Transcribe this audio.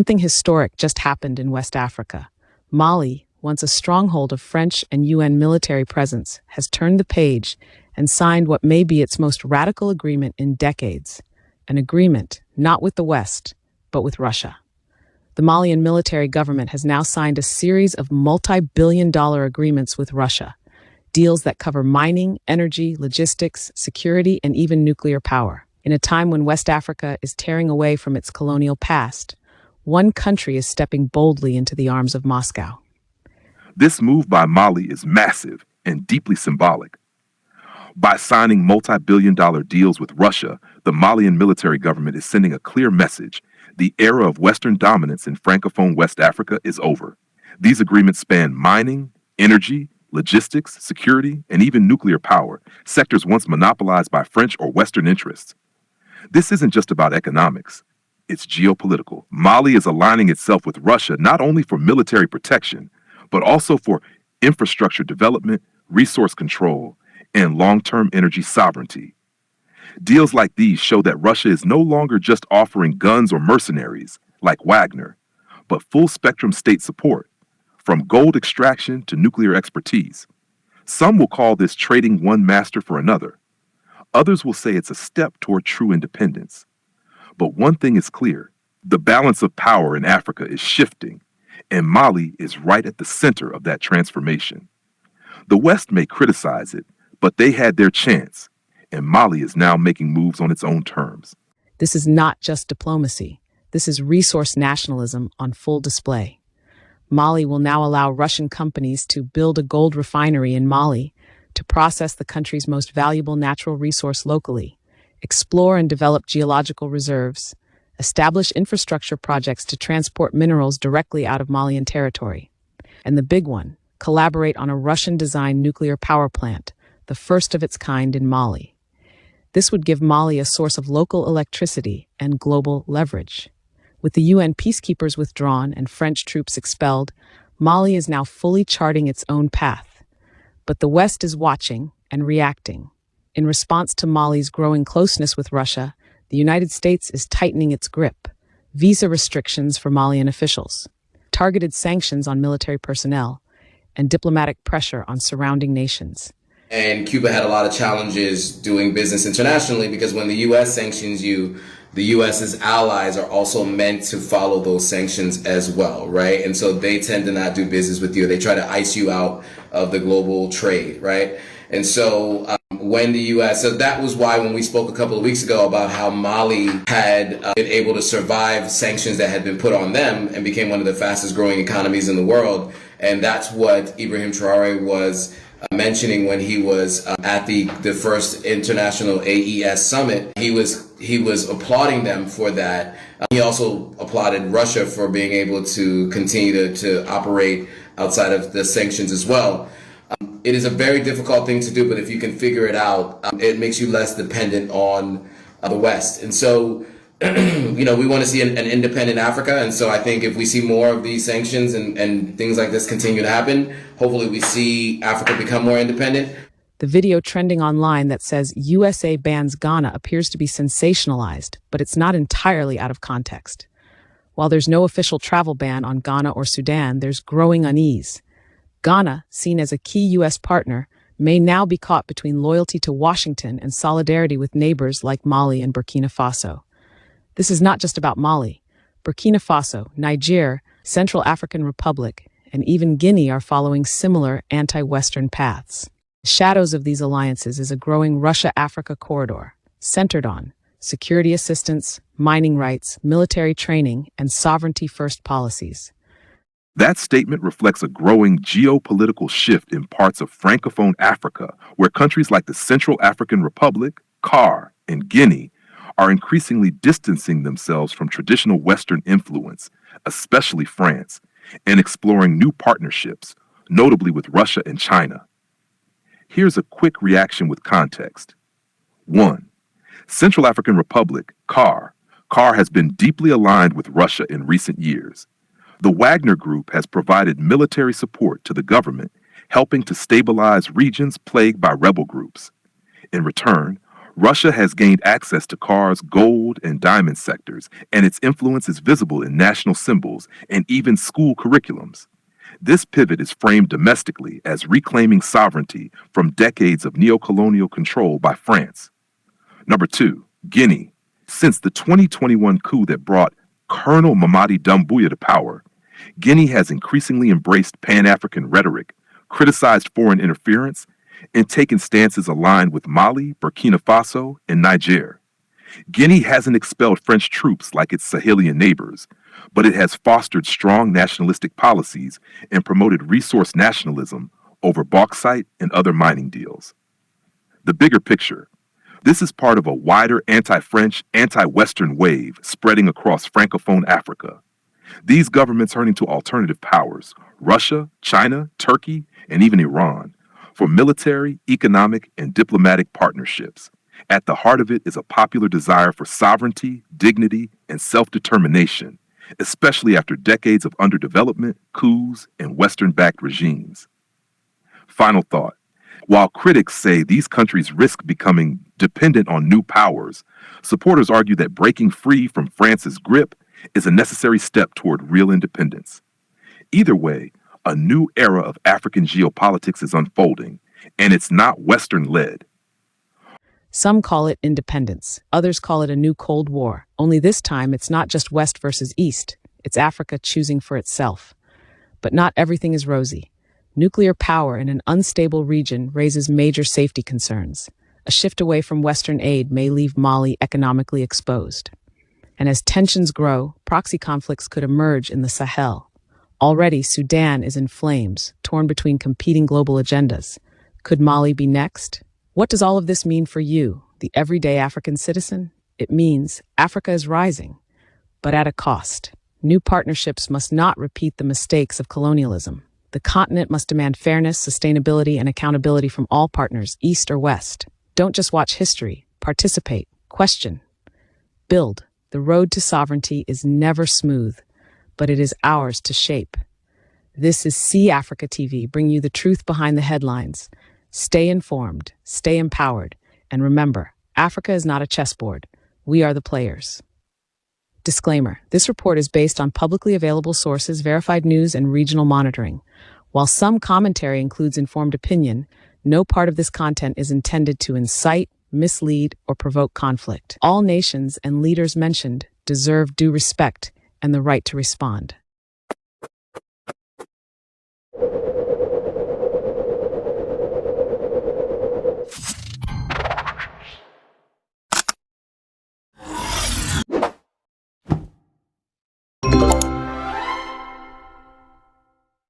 Something historic just happened in West Africa. Mali, once a stronghold of French and UN military presence, has turned the page and signed what may be its most radical agreement in decades. An agreement not with the West, but with Russia. The Malian military government has now signed a series of multi-billion-dollar agreements with Russia, deals that cover mining, energy, logistics, security, and even nuclear power. In a time when West Africa is tearing away from its colonial past, one country is stepping boldly into the arms of Moscow. This move by Mali is massive and deeply symbolic. By signing multi-billion-dollar deals with Russia, the Malian military government is sending a clear message. The era of Western dominance in Francophone West Africa is over. These agreements span mining, energy, logistics, security, and even nuclear power, sectors once monopolized by French or Western interests. This isn't just about economics. It's geopolitical. Mali is aligning itself with Russia not only for military protection, but also for infrastructure development, resource control, and long-term energy sovereignty. Deals like these show that Russia is no longer just offering guns or mercenaries, like Wagner, but full-spectrum state support, from gold extraction to nuclear expertise. Some will call this trading one master for another. Others will say it's a step toward true independence. But one thing is clear: the balance of power in Africa is shifting, and Mali is right at the center of that transformation. The West may criticize it, but they had their chance, and Mali is now making moves on its own terms. This is not just diplomacy. This is resource nationalism on full display. Mali will now allow Russian companies to build a gold refinery in Mali, to process the country's most valuable natural resource locally, explore and develop geological reserves, establish infrastructure projects to transport minerals directly out of Malian territory. And the big one, collaborate on a Russian-designed nuclear power plant, the first of its kind in Mali. This would give Mali a source of local electricity and global leverage. With the UN peacekeepers withdrawn and French troops expelled, Mali is now fully charting its own path. But the West is watching and reacting. In response to Mali's growing closeness with Russia, the United States is tightening its grip. Visa restrictions for Malian officials, targeted sanctions on military personnel, and diplomatic pressure on surrounding nations. And Cuba had a lot of challenges doing business internationally because when the U.S. sanctions you, the U.S.'s allies are also meant to follow those sanctions as well, right? And so they tend to not do business with you. They try to ice you out of the global trade, right? And so when the U.S., so that was why when we spoke a couple of weeks ago about how Mali had been able to survive sanctions that had been put on them and became one of the fastest growing economies in the world. And that's what Ibrahim Traore was mentioning when he was at the first international AES summit. He was applauding them for that. He also applauded Russia for being able to continue to operate outside of the sanctions as well. It is a very difficult thing to do, but if you can figure it out, it makes you less dependent on the West. And so, we want to see an independent Africa. And so I think if we see more of these sanctions and things like this continue to happen, hopefully we see Africa become more independent. The video trending online that says USA bans Ghana appears to be sensationalized, but it's not entirely out of context. While there's no official travel ban on Ghana or Sudan, there's growing unease. Ghana, seen as a key U.S. partner, may now be caught between loyalty to Washington and solidarity with neighbors like Mali and Burkina Faso. This is not just about Mali. Burkina Faso, Niger, Central African Republic, and even Guinea are following similar anti-Western paths. The shadows of these alliances is a growing Russia-Africa corridor, centered on security assistance, mining rights, military training, and sovereignty-first policies. That statement reflects a growing geopolitical shift in parts of Francophone Africa, where countries like the Central African Republic, CAR, and Guinea are increasingly distancing themselves from traditional Western influence, especially France, and exploring new partnerships, notably with Russia and China. Here's a quick reaction with context. 1. Central African Republic, CAR has been deeply aligned with Russia in recent years. The Wagner Group has provided military support to the government, helping to stabilize regions plagued by rebel groups. In return, Russia has gained access to cars, gold, and diamond sectors, and its influence is visible in national symbols and even school curriculums. This pivot is framed domestically as reclaiming sovereignty from decades of neocolonial control by France. Number 2, Guinea. Since the 2021 coup that brought Colonel Mamadi Doumbouya to power, Guinea has increasingly embraced Pan-African rhetoric, criticized foreign interference, and taken stances aligned with Mali, Burkina Faso, and Niger. Guinea hasn't expelled French troops like its Sahelian neighbors, but it has fostered strong nationalistic policies and promoted resource nationalism over bauxite and other mining deals. The bigger picture. This is part of a wider anti-French, anti-Western wave spreading across Francophone Africa. These governments turning to alternative powers, Russia, China, Turkey, and even Iran, for military, economic, and diplomatic partnerships. At the heart of it is a popular desire for sovereignty, dignity, and self-determination, especially after decades of underdevelopment, coups, and Western-backed regimes. Final thought. While critics say these countries risk becoming dependent on new powers, supporters argue that breaking free from France's grip is a necessary step toward real independence. Either way, a new era of African geopolitics is unfolding, and it's not Western-led. Some call it independence. Others call it a new Cold War. Only this time, it's not just West versus East. It's Africa choosing for itself. But not everything is rosy. Nuclear power in an unstable region raises major safety concerns. A shift away from Western aid may leave Mali economically exposed. And as tensions grow, proxy conflicts could emerge in the Sahel. Already, Sudan is in flames, torn between competing global agendas. Could Mali be next? What does all of this mean for you, the everyday African citizen? It means Africa is rising, but at a cost. New partnerships must not repeat the mistakes of colonialism. The continent must demand fairness, sustainability, and accountability from all partners, East or West. Don't just watch history. Participate. Question. Build. The road to sovereignty is never smooth, but it is ours to shape. This is SEEAFRICATV, bringing you the truth behind the headlines. Stay informed, stay empowered, and remember, Africa is not a chessboard. We are the players. Disclaimer: this report is based on publicly available sources, verified news, and regional monitoring. While some commentary includes informed opinion, no part of this content is intended to incite, mislead, or provoke conflict. All nations and leaders mentioned deserve due respect and the right to respond.